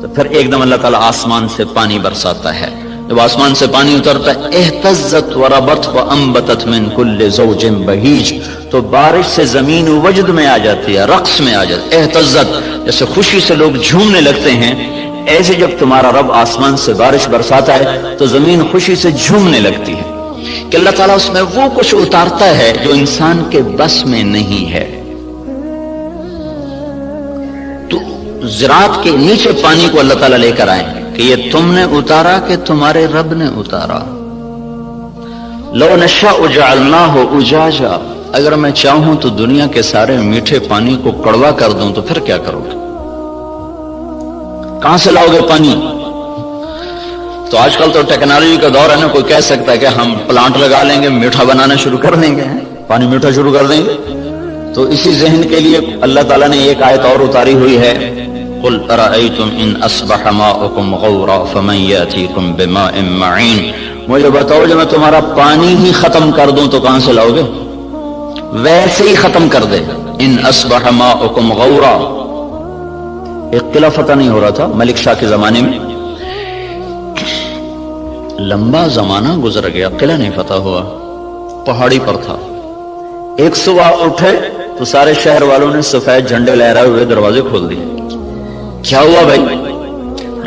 تو پھر ایک دم اللہ تعالیٰ آسمان سے پانی برساتا ہے. جب آسمان سے پانی اترتا ہے اہتزت وربت وانبتت من کل زوج بہیج، تو بارش سے زمین وجد میں آ جاتی ہے، رقص میں آ جاتی ہے. اہتزت جیسے خوشی سے لوگ جھومنے لگتے ہیں، ایسے جب تمہارا رب آسمان سے بارش برساتا ہے تو زمین خوشی سے جھومنے لگتی ہے کہ اللہ تعالیٰ اس میں وہ کچھ اتارتا ہے جو انسان کے بس میں نہیں ہے. تو زراعت کے نیچے پانی کو اللہ تعالیٰ لے کر آئیں کہ یہ تم نے اتارا کہ تمہارے رب نے اتارا. لو نشاء جعلناہ اجاجا، اگر میں چاہوں تو دنیا کے سارے میٹھے پانی کو کڑوا کر دوں تو پھر کیا کرو گے؟ کہاں سے لاؤ گے پانی؟ تو آج کل تو ٹیکنالوجی کا دور ہے نا، کوئی کہہ سکتا ہے کہ ہم پلانٹ لگا لیں گے، میٹھا بنانا شروع کر دیں گے، پانی میٹھا شروع کر دیں گے. تو اسی ذہن کے لیے اللہ تعالیٰ نے ایک آیت اور اتاری ہوئی ہے، قل ارأیتم ان اصبح ماؤکم غورا فمن یاتیکم بماء معین. مجھے بتاؤ جب میں تمہارا پانی ہی ختم کر دوں تو کہاں سے لاؤ گے؟ ویسے ہی ختم کر دے. ان اصبح ماؤکم غورا، ایک قلعہ فتح نہیں ہو رہا تھا ملک شاہ کے زمانے میں، لمبا زمانہ گزر گیا، قلعہ نہیں فتح ہوا، پہاڑی پر تھا. ایک صبح اٹھے تو سارے شہر والوں نے سفید جھنڈے لہرائے ہوئے دروازے کھول دیے. کیا ہوا بھائی؟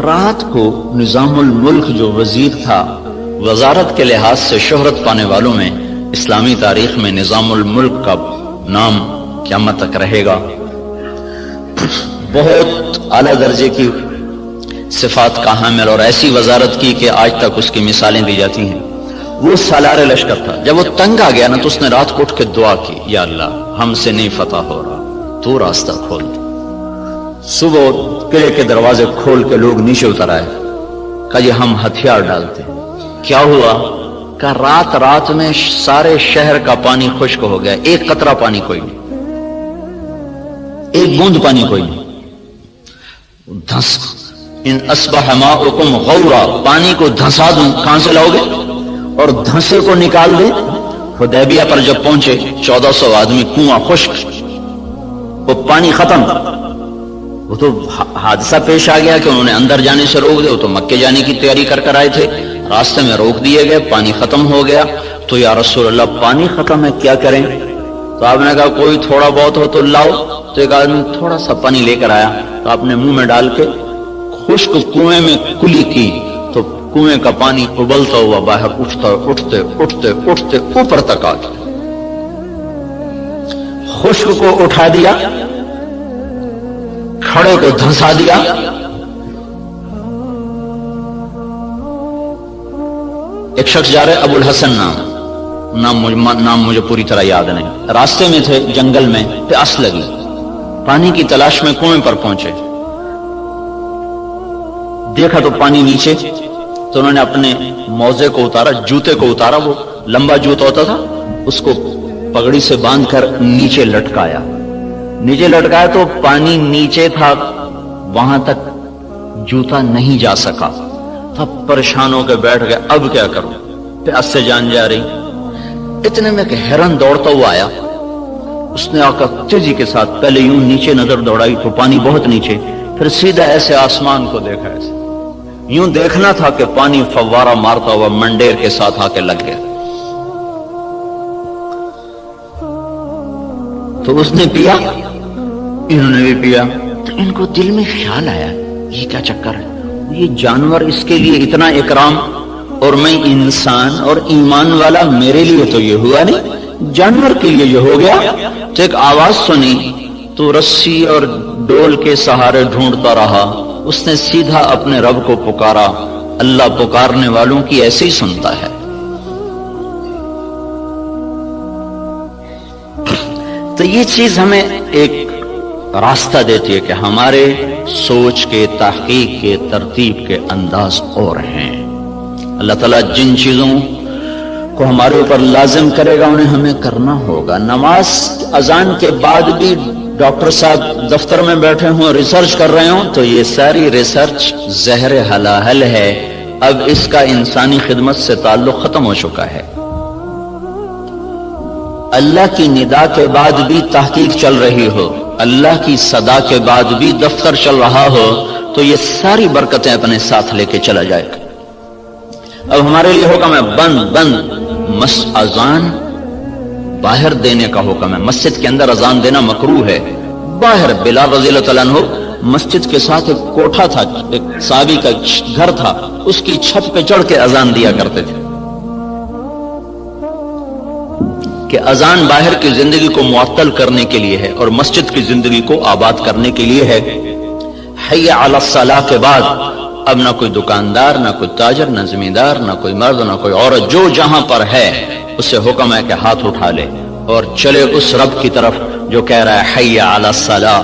رات کو نظام الملک جو وزیر تھا، وزارت کے لحاظ سے شہرت پانے والوں میں اسلامی تاریخ میں نظام الملک کا نام قیامت تک رہے گا. بہت اعلیٰ درجے کی صفات کا حامل اور ایسی وزارت کی کہ آج تک اس کی مثالیں دی جاتی ہیں. وہ سالار لشکر تھا. جب وہ تنگ آ گیا نا تو اس نے رات کو اٹھ کے دعا کی، یا اللہ ہم سے نہیں فتح ہو رہا، تو راستہ کھول دے. صبح قلعے کے دروازے کھول کے لوگ نیچے اتر آئے، کہا جی ہم ہتھیار ڈالتے. کیا ہوا؟ کہ رات میں سارے شہر کا پانی خشک ہو گیا، ایک قطرہ پانی کوئی نہیں، ایک بوند پانی کوئی نہیں. دھس ان اصبح ماؤکم غورا، پانی کو دھسا دوں، کہاں سے لاؤ گے؟ اور دھنسے کو نکال دیں. حدیبیہ پر جب پہنچے 1400 آدمی، کنواں خشک، وہ پانی ختم. وہ تو حادثہ پیش آ گیا کہ انہوں نے اندر جانے سے روک دیا، وہ تو مکے جانے کی تیاری کر آئے تھے، راستے میں روک دیے گئے، پانی ختم ہو گیا. تو یا رسول اللہ پانی ختم ہے، کیا کریں؟ تو آپ نے کہا کوئی تھوڑا بہت ہو تو لاؤ. تو ایک آدمی تھوڑا سا پانی لے کر آیا تو آپ نے منہ میں ڈال کے خشک کنویں میں کلی کی تو کنویں کا پانی ابلتا ہوا باہر اٹھتے اوپر تک آ گیا. خشک کو اٹھا دیا، کھڑے کو دھنسا دیا. ایک شخص جا رہے ابو الحسن نام مجھے پوری طرح یاد نہیں، راستے میں تھے جنگل میں، پیاس لگی، پانی کی تلاش میں کنویں پر پہنچے، دیکھا تو پانی نیچے. تو انہوں نے اپنے موزے کو اتارا، جوتے کو اتارا، وہ لمبا جوتا ہوتا تھا، اس کو پگڑی سے باندھ کر نیچے لٹکایا تو پانی نیچے تھا، وہاں تک جوتا نہیں جا سکا. اب پریشان ہو کے بیٹھ گئے، اب کیا کروں، پیاس سے جان جا رہی. اتنے میں کہ ہرن دوڑتا ہوا آیا، اس نے آ کر تیزی کے ساتھ پہلے یوں نیچے نظر دوڑائی تو پانی بہت نیچے، پھر سیدھا ایسے آسمان کو دیکھا، ایسے یوں دیکھنا تھا کہ پانی فوارہ مارتا ہوا منڈیر کے ساتھ آ کے لگ گیا. تو اس نے پیا، انہوں نے بھی پیا. تو ان کو دل میں خیال آیا یہ کیا چکر ہے، یہ جانور اس کے لیے اتنا اکرام اور میں انسان اور ایمان والا، میرے لیے تو یہ ہوا نہیں، جانور کے لیے یہ ہو گیا. تو ایک آواز سنی تو رسی اور ڈول کے سہارے ڈھونڈتا رہا. اس نے سیدھا اپنے رب کو پکارا. اللہ پکارنے والوں کی ایسے ہی سنتا ہے. تو یہ چیز ہمیں ایک راستہ دیتی ہے کہ ہمارے سوچ کے، تحقیق کے، ترتیب کے انداز اور ہیں. اللہ تعالیٰ جن چیزوں کو ہمارے اوپر لازم کرے گا انہیں ہمیں کرنا ہوگا. نماز اذان کے بعد بھی ڈاکٹر صاحب دفتر میں بیٹھے ہوں، ریسرچ کر رہے ہوں، تو یہ ساری ریسرچ زہر حلاحل ہے. اب اس کا انسانی خدمت سے تعلق ختم ہو چکا ہے. اللہ کی ندا کے بعد بھی تحقیق چل رہی ہو، اللہ کی صدا کے بعد بھی دفتر چل رہا ہو، تو یہ ساری برکتیں اپنے ساتھ لے کے چلا جائے گا. اب ہمارے لیے حکم ہے بند اذان باہر دینے کا حکم ہے. مسجد کے اندر اذان دینا مکروہ ہے. باہر بلال رضی اللہ تعالیٰ عنہ مسجد کے ساتھ ایک کوٹھا تھا، ایک صحابی کا گھر تھا، اس کی چھت پہ چڑھ کے اذان دیا کرتے تھے کہ اذان باہر کی زندگی کو معطل کرنے کے لیے ہے اور مسجد کی زندگی کو آباد کرنے کے لیے ہے. حی علی الصلاح کے بعد اب نہ کوئی دکاندار، نہ کوئی تاجر، نہ زمیندار، نہ کوئی مرد، نہ کوئی عورت، جو جہاں پر ہے اسے حکم ہے کہ ہاتھ اٹھا لے اور چلے اس رب کی طرف جو کہہ رہا ہے حی علی الصلاح،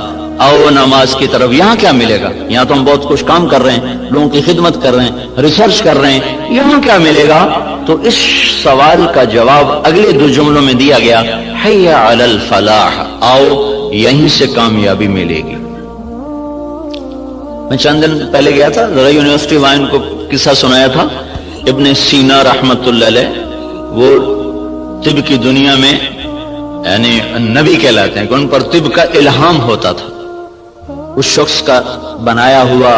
آؤ نماز کی طرف۔ یہاں کیا ملے گا؟ یہاں تو ہم بہت کچھ کام کر رہے ہیں، لوگوں کی خدمت کر رہے ہیں، ریسرچ کر رہے ہیں، یہاں کیا ملے گا؟ تو اس سوال کا جواب اگلے دو جملوں میں دیا گیا، حی علی الفلاح، آؤ یہیں سے کامیابی ملے گی۔ میں چند دن پہلے گیا تھا ذرا یونیورسٹی، وہاں ان کو قصہ سنایا تھا ابن سینا رحمت اللہ علیہ، وہ طب کی دنیا میں یعنی نبی کہلاتے ہیں کہ ان پر طب کا الہام ہوتا تھا۔ اس شخص کا بنایا ہوا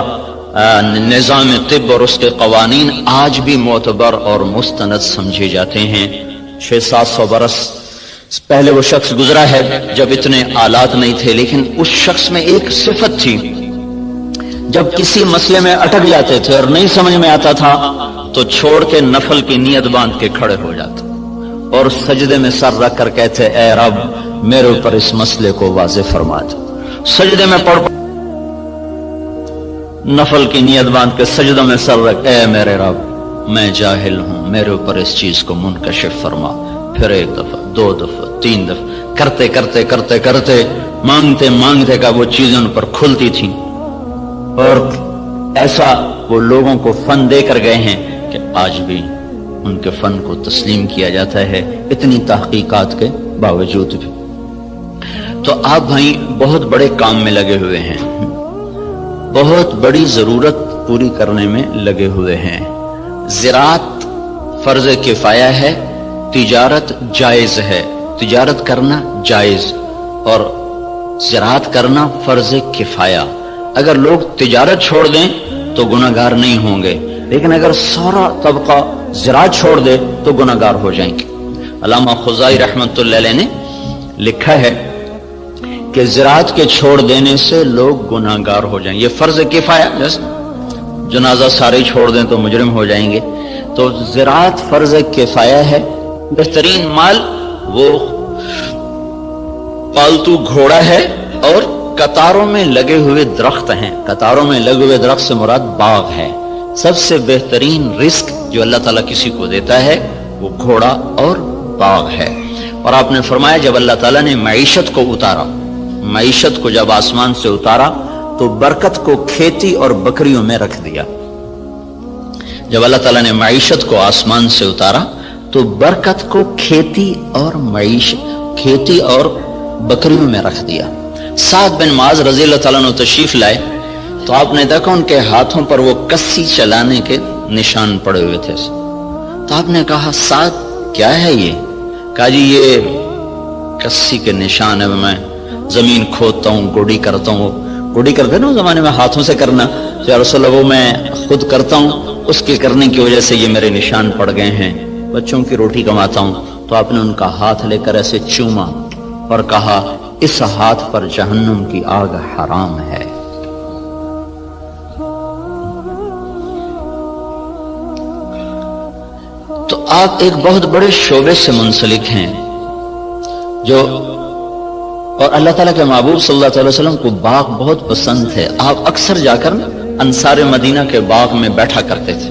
نظام طب اور اس کے قوانین آج بھی معتبر اور مستند سمجھے جاتے ہیں۔ 600-700 برس پہلے وہ شخص گزرا ہے جب اتنے آلات نہیں تھے، لیکن اس شخص میں ایک صفت تھی، جب کسی مسئلے میں اٹک جاتے تھے اور نہیں سمجھ میں آتا تھا تو چھوڑ کے نفل کی نیت باندھ کے کھڑے ہو جاتے اور سجدے میں سر رکھ کر کہتے اے رب میرے اوپر اس مسئلے کو واضح فرما دے۔ سجدے میں پڑھ نفل کی نیت باندھ کے سجدوں میں سر رکھ، اے میرے رب میں جاہل ہوں، میرے اوپر اس چیز کو منکشف فرما۔ پھر 1 دفعہ 2 دفعہ 3 دفعہ کرتے کرتے کرتے کرتے مانگتے مانگتے کا وہ چیزیں ان پر کھلتی تھیں، اور ایسا وہ لوگوں کو فن دے کر گئے ہیں کہ آج بھی ان کے فن کو تسلیم کیا جاتا ہے اتنی تحقیقات کے باوجود بھی۔ تو آپ بھائی بہت بڑے کام میں لگے ہوئے ہیں، بہت بڑی ضرورت پوری کرنے میں لگے ہوئے ہیں۔ زراعت فرض کفایہ ہے، تجارت جائز ہے، تجارت کرنا جائز اور زراعت کرنا فرض کفایہ۔ اگر لوگ تجارت چھوڑ دیں تو گناہگار نہیں ہوں گے، لیکن اگر سارا طبقہ زراعت چھوڑ دے تو گناہگار ہو جائیں گے۔ علامہ خزائی رحمت اللہ علیہ نے لکھا ہے کہ زراعت کے چھوڑ دینے سے لوگ گناہگار ہو جائیں گے۔ یہ فرض کفایہ، جیسے جنازہ سارے چھوڑ دیں تو مجرم ہو جائیں گے، تو زراعت فرض کفایہ ہے۔ بہترین مال وہ پالتو گھوڑا ہے اور قطاروں میں لگے ہوئے درخت ہیں۔ قطاروں میں لگے ہوئے درخت سے مراد باغ ہے۔ سب سے بہترین رزق جو اللہ تعالیٰ کسی کو دیتا ہے وہ گھوڑا اور باغ ہے۔ اور آپ نے فرمایا جب اللہ تعالیٰ نے معیشت کو اتارا، معیشت کو جب آسمان سے اتارا تو برکت کو کھیتی اور بکریوں میں رکھ دیا۔ جب اللہ تعالیٰ نے معیشت کو آسمان سے اتارا تو برکت کو کھیتی اور بکریوں میں رکھ دیا۔ سعد بن معاذ رضی اللہ تعالیٰ عنہ تشریف لائے تو آپ نے دیکھا ان کے ہاتھوں پر وہ کسی چلانے کے نشان پڑے ہوئے تھے۔ تو آپ نے کہا سعد کیا ہے یہ؟ کہا جی یہ کسی کے نشان ہے، میں زمین کھودتا ہوں، گوڑی کرتا ہوں۔ گوڑی کرتے نا اس زمانے میں ہاتھوں سے کرنا، تو یا رسول اللہ وہ میں خود کرتا ہوں، اس کے کرنے کی وجہ سے یہ میرے نشان پڑ گئے ہیں، بچوں کی روٹی کماتا ہوں۔ تو آپ نے ان کا ہاتھ لے کر ایسے چوما اور کہا اس ہاتھ پر جہنم کی آگ حرام ہے۔ تو آپ ایک بہت بڑے شعبے سے منسلک ہیں جو، اور اللہ تعالیٰ کے محبوب صلی اللہ علیہ وسلم کو باغ بہت پسند ہے۔ آپ اکثر جا کر انصار مدینہ کے باغ میں بیٹھا کرتے تھے۔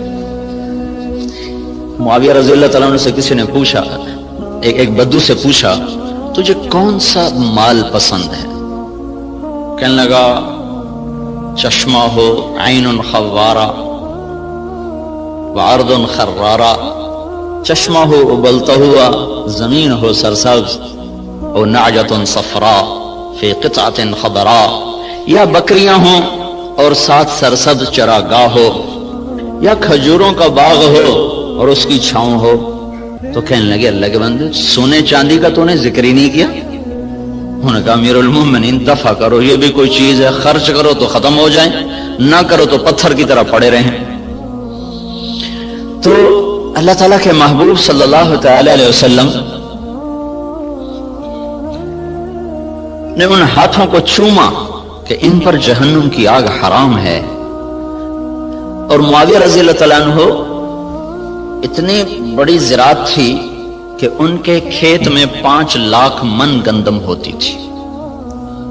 معاویہ رضی اللہ تعالیٰ عنہ سے کسی نے پوچھا، ایک بدو سے پوچھا تجھے کون سا مال پسند ہے؟ کہنے لگا چشمہ ہو عین خوارہ وعرض خرارہ، چشمہ ہو ابلتا ہوا، زمین ہو سرسبز، او نعجۃ صفراء فی قطعۃ خضراء، یا بکریاں ہوں اور ساتھ سرسبز چراگاہ ہو، یا کھجوروں کا باغ ہو اور اس کی چھاؤں ہو۔ تو کہنے لگے اللہ کے بندے سونے چاندی کا تو نے ذکر ہی نہیں کیا۔ انہوں نے کہا امیر المومنین دفع کرو، یہ بھی کوئی چیز ہے، خرچ کرو تو ختم ہو جائیں، نہ کرو تو پتھر کی طرح پڑے رہیں۔ تو اللہ تعالیٰ کے محبوب صلی اللہ تعالی علیہ وسلم نے ان ہاتھوں کو چوما کہ ان پر جہنم کی آگ حرام ہے۔ اور معاویہ رضی اللہ تعالیٰ عنہ اتنی بڑی زراعت تھی کہ ان کے کھیت میں 5 لاکھ من گندم ہوتی تھی۔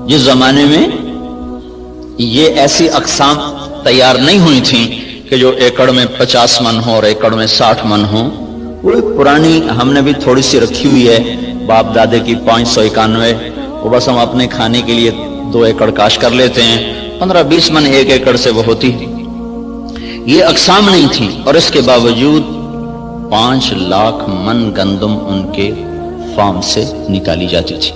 جس زمانے میں یہ ایسی اقسام تیار نہیں ہوئی تھیں کہ جو ایکڑ میں 50 من ہو اور ایکڑ میں 60 من ہو. وہ ایک پرانی ہم نے بھی تھوڑی سی رکھی ہوئی ہے باپ دادے کی 591. وہ بس ہم اپنے کھانے کے لیے 2 ایکڑ کاش کر لیتے ہیں. 15-20 من ایک ایکڑ سے وہ ہوتی. یہ اقسام نہیں تھی اور اس کے باوجود 5 لاکھ من گندم ان کے فارم سے نکالی جاتی تھی.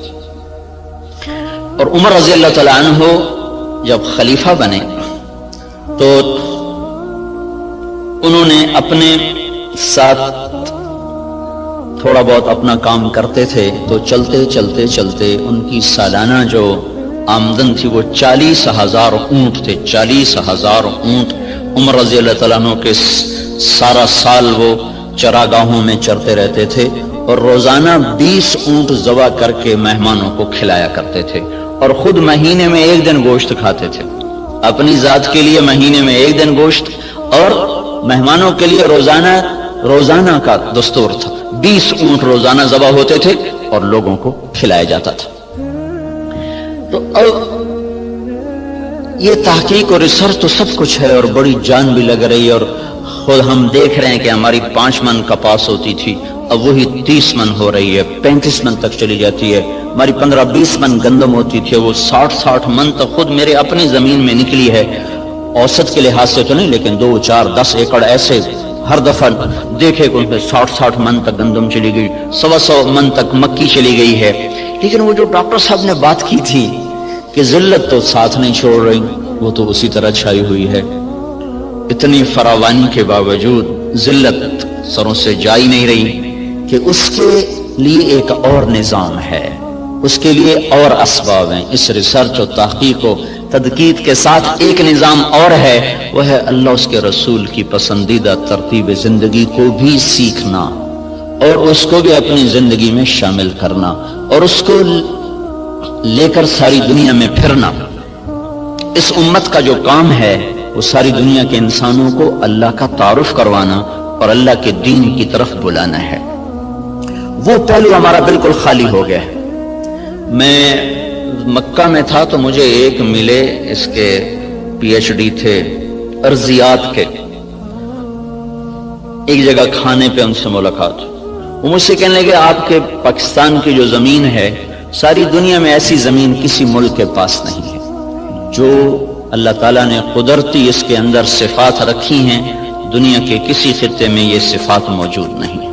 اور عمر رضی اللہ تعالیٰ عنہ جب خلیفہ بنے تو انہوں نے اپنے ساتھ تھوڑا بہت اپنا کام کرتے تھے تو چلتے چلتے چلتے ان کی سالانہ جو آمدن تھی وہ 40,000 اونٹ تھے. 40,000 اونٹ عمر رضی اللہ تعالیٰ عنہ کے سارا سال وہ چراگاہوں میں چرتے رہتے تھے اور روزانہ 20 اونٹ ذبح کر کے مہمانوں کو کھلایا کرتے تھے اور خود مہینے میں 1 دن گوشت کھاتے تھے. اپنی ذات کے لیے مہینے میں 1 دن گوشت اور مہمانوں کے لیے روزانہ کا دستور تھا. 20 اونٹ روزانہ ذبح ہوتے تھے اور لوگوں کو کھلایا جاتا تھا. تو اب یہ تحقیق اور ریسرچ تو سب کچھ ہے اور بڑی جان بھی لگ رہی ہے اور خود ہم دیکھ رہے ہیں کہ ہماری 5 من کپاس ہوتی تھی اب وہی 30 من ہو رہی ہے, 35 من تک چلی جاتی ہے. ہماری 15-20 من گندم ہوتی تھی وہ 60 من تک خود میرے اپنی زمین میں نکلی ہے. اوسط کے لحاظ سے تو نہیں لیکن 2, 4, 10 ایکڑ ایسے ہر دفعہ دیکھے کہ ان پہ 60 من تک گندم چلی گئی, 100 من تک مکی چلی گئی ہے. لیکن وہ جو ڈاکٹر صاحب نے بات کی تھی کہ ذلت تو ساتھ نہیں چھوڑ رہی, وہ تو اسی طرح چھائی ہوئی ہے. اتنی فراوانی کے باوجود ذلت سروں سے جائی نہیں رہی کہ اس کے لیے ایک اور نظام ہے, اس کے لیے اور اسباب ہیں. اس ریسرچ و تحقیق و تدقیق کے ساتھ ایک نظام اور ہے, وہ ہے اللہ اس کے رسول کی پسندیدہ ترتیب زندگی کو بھی سیکھنا اور اس کو بھی اپنی زندگی میں شامل کرنا اور اس کو لے کر ساری دنیا میں پھرنا. اس امت کا جو کام ہے وہ ساری دنیا کے انسانوں کو اللہ کا تعارف کروانا اور اللہ کے دین کی طرف بلانا ہے. وہ پہلو ہمارا بالکل خالی ہو گیا ہے. میں مکہ میں تھا تو مجھے ایک ملے, اس کے PhD تھے ارضیات کے, ایک جگہ کھانے پہ ان سے ملاقات. وہ مجھ سے کہنے لگے آپ کے پاکستان کی جو زمین ہے ساری دنیا میں ایسی زمین کسی ملک کے پاس نہیں ہے جو اللہ تعالیٰ نے قدرتی اس کے اندر صفات رکھی ہیں, دنیا کے کسی خطے میں یہ صفات موجود نہیں.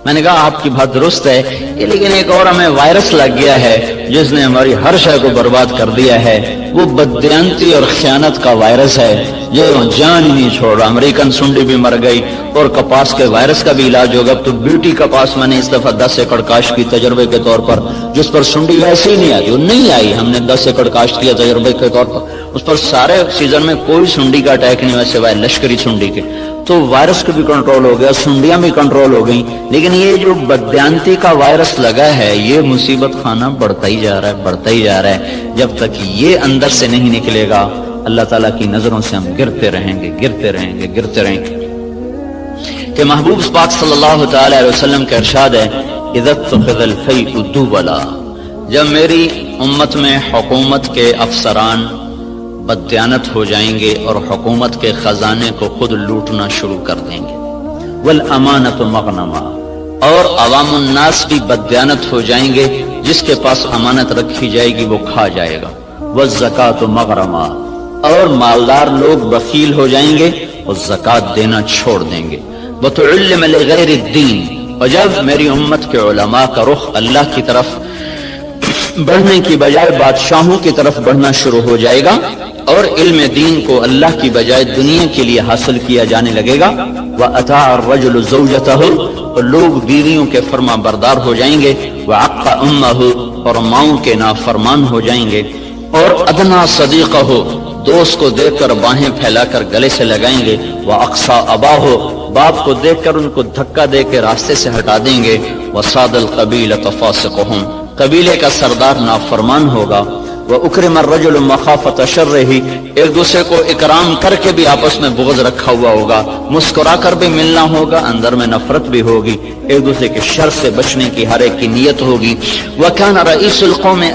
میں نے کہا آپ کی بات درست ہے, لیکن ایک اور ہمیں وائرس لگ گیا ہے جس نے ہماری ہر شے کو برباد کر دیا ہے. وہ بددیانتی اور خیانت کا وائرس ہے جو جان ہی نہیں چھوڑ رہا. امریکن سنڈی بھی مر گئی اور کپاس کے وائرس کا بھی علاج ہوگا. تو بیوٹی کپاس میں نے اس دفعہ 10 ایکڑ کاشت کی تجربے کے طور پر, جس پر سنڈی ویسے ہی نہیں آئی, وہ نہیں آئی. ہم نے 10 ایکڑ کاشت کیا تجربے کے طور پر, اس پر سارے سیزن میں کوئی سنڈی کا اٹیک نہیں ہوا سوائے لشکری سنڈی کے. تو وائرس کو بھی کنٹرول ہو گیا, سنڈیاں بھی کنٹرول ہو گئیں. لیکن یہ جو بددیانتی کا وائرس لگا ہے یہ مصیبت خانہ بڑھتا ہی جا رہا ہے, بڑھتا ہی جا رہا ہے. جب تک یہ اندر سے نہیں نکلے گا اللہ تعالیٰ کی نظروں سے ہم گرتے رہیں گے, گرتے رہیں گے, گرتے رہیں گے. کہ محبوب پاک صلی اللہ تعالی علیہ وسلم کا ارشاد ہے اذا اتخذ الفیء دولا, جب میری امت میں حکومت کے افسران بددیانت ہو جائیں گے اور حکومت کے خزانے کو خود لوٹنا شروع کر دیں گے. والامانۃ مغنما, اور عوام الناس بھی بددیانت ہو جائیں گے, جس کے پاس امانت رکھی جائے گی وہ کھا جائے گا. والزکاۃ مغرما, اور مالدار لوگ بخیل ہو جائیں گے اور زکوٰۃ دینا چھوڑ دیں گے. وتعلم لغیر الدین, اور جب میری امت کے علماء کا رخ اللہ کی طرف بڑھنے کی بجائے بادشاہوں کی طرف بڑھنا شروع ہو جائے گا اور علم دین کو اللہ کی بجائے دنیا کے لیے حاصل کیا جانے لگے گا. وَأَطَاعَ الرَّجُلُ زَوْجَتَهُ, اور لوگ بیویوں کے فرما بردار ہو جائیں گے. وَعَقَّ أُمَّهُ, اور ماؤں کے نافرمان ہو جائیں گے. اور ادنا صدیقہ, دوست کو دیکھ کر باہیں پھیلا کر گلے سے لگائیں گے. وَأَقْصَى أَبَاهُ, باپ کو دیکھ کر ان کو دھکا دے کے راستے سے ہٹا دیں گے. وَصَادَ الْقَبِيلَةَ فَاسِقُهُمْ, قبیلے کا سردار نافرمان ہوگا. وَأُكْرِمَ الرَّجُلُ مَخَافَةَ شَرِّهِ, ایک دوسرے کو اکرام کر کے بھی آپس میں بغض رکھا ہوا ہوگا, مسکرا کر بھی ملنا ہوگا, اندر میں نفرت بھی ہوگی, ایک دوسرے کے شر سے بچنے کی ہر ایک کی نیت ہوگی. وَكَانَ رَئِيسُ الْقَوْمِ